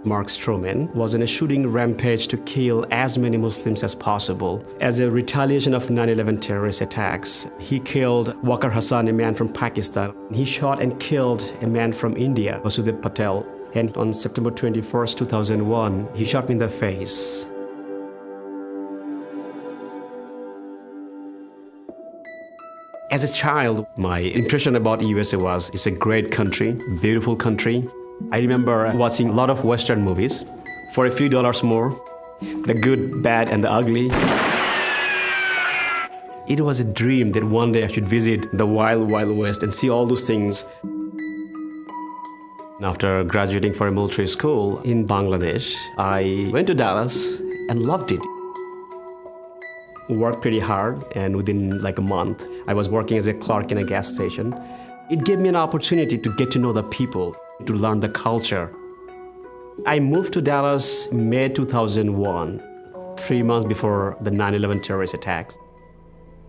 Mark Stroman was on a shooting rampage to kill as many Muslims as possible. As a retaliation of 9/11 terrorist attacks, he killed Waqar Hassan, a man from Pakistan. He shot and killed a man from India, Vasudeb Patel. And on September 21st, 2001, he shot me in the face. As a child, my impression about USA was it's a great country, beautiful country. I remember watching a lot of Western movies for a few dollars more, the good, bad, and the ugly. It was a dream that one day I should visit the wild, wild West and see all those things. After graduating from a military school in Bangladesh, I went to Dallas and loved it. Worked pretty hard, and within like a month, I was working as a clerk in a gas station. It gave me an opportunity to get to know the people, to learn the culture. I moved to Dallas May 2001, 3 months before the 9/11 terrorist attacks.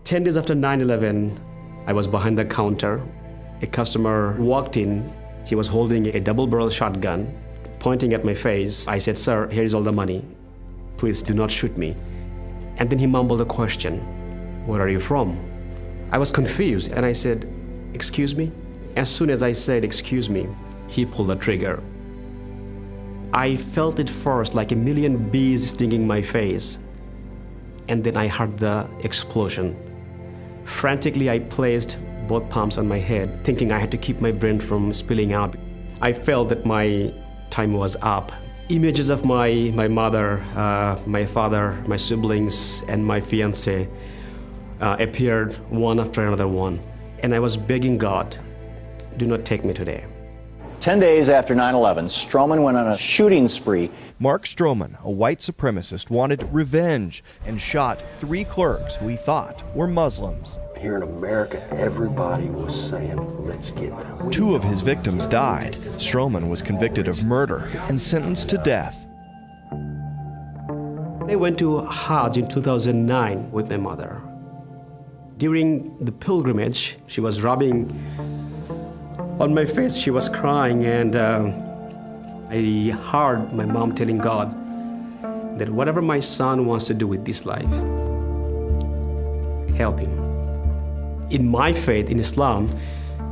10 days after 9/11, I was behind the counter. A customer walked in. He was holding a double-barrel shotgun, pointing at my face. I said, "Sir, here is all the money. Please do not shoot me." And then he mumbled a question, "Where are you from?" I was confused, and I said, "Excuse me?" As soon as I said, "Excuse me," he pulled the trigger. I felt it first like a million bees stinging my face, and then I heard the explosion. Frantically, I placed both palms on my head, thinking I had to keep my brain from spilling out. I felt that my time was up. Images of my mother, my father, my siblings, and my fiancé appeared one after another one. And I was begging God, do not take me today. 10 days after 9/11, Stroman went on a shooting spree. Mark Stroman, a white supremacist, wanted revenge and shot 3 clerks who he thought were Muslims. Here in America, everybody was saying, let's get them. 2 of his victims died. Stroman was convicted of murder and sentenced to death. I went to Hajj in 2009 with my mother. During the pilgrimage, she was rubbing on my face. She was crying, and I heard my mom telling God that whatever my son wants to do with this life, help him. In my faith, in Islam,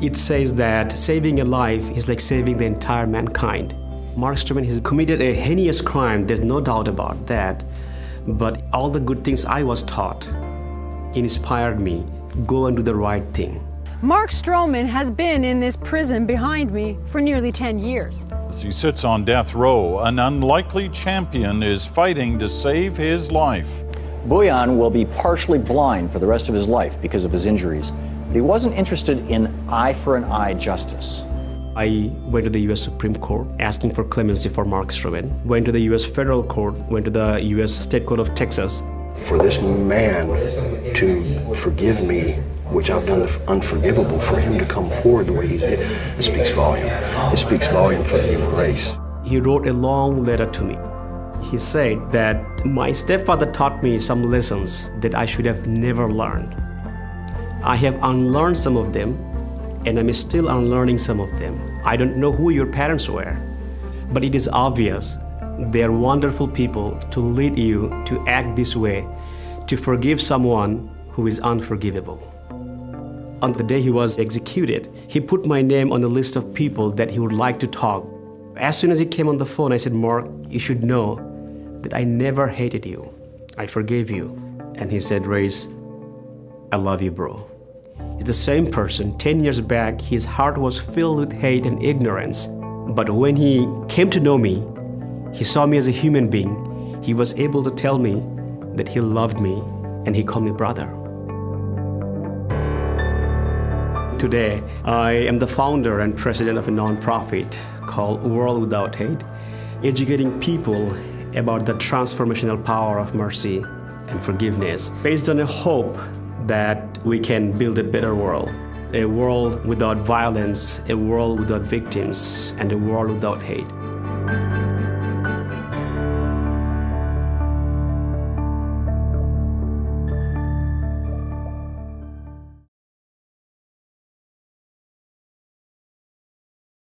it says that saving a life is like saving the entire mankind. Mark Stroman has committed a heinous crime, there's no doubt about that. But all the good things I was taught inspired me, go and do the right thing. Mark Stroman has been in this prison behind me for nearly 10 years. As he sits on death row, an unlikely champion is fighting to save his life. Bhuiyan will be partially blind for the rest of his life because of his injuries, but he wasn't interested in eye for an eye justice. I went to the U.S. Supreme Court asking for clemency for Mark Stroman, went to the U.S. Federal Court, went to the U.S. State Court of Texas. For this man to forgive me, which I've done the unforgivable, for him to come forward the way he did, it speaks volume. It speaks volume for the human race. He wrote a long letter to me. He said that my stepfather taught me some lessons that I should have never learned. I have unlearned some of them, and I'm still unlearning some of them. I don't know who your parents were, but it is obvious they are wonderful people to lead you to act this way, to forgive someone who is unforgivable. On the day he was executed, he put my name on a list of people that he would like to talk. As soon as he came on the phone, I said, "Mark, you should know that I never hated you. I forgave you." And he said, "Rais, I love you, bro." It's the same person. 10 years back, his heart was filled with hate and ignorance. But when he came to know me, he saw me as a human being. He was able to tell me that he loved me, and he called me brother. Today, I am the founder and president of a nonprofit called World Without Hate, educating people about the transformational power of mercy and forgiveness, based on a hope that we can build a better world. A world without violence, a world without victims, and a world without hate.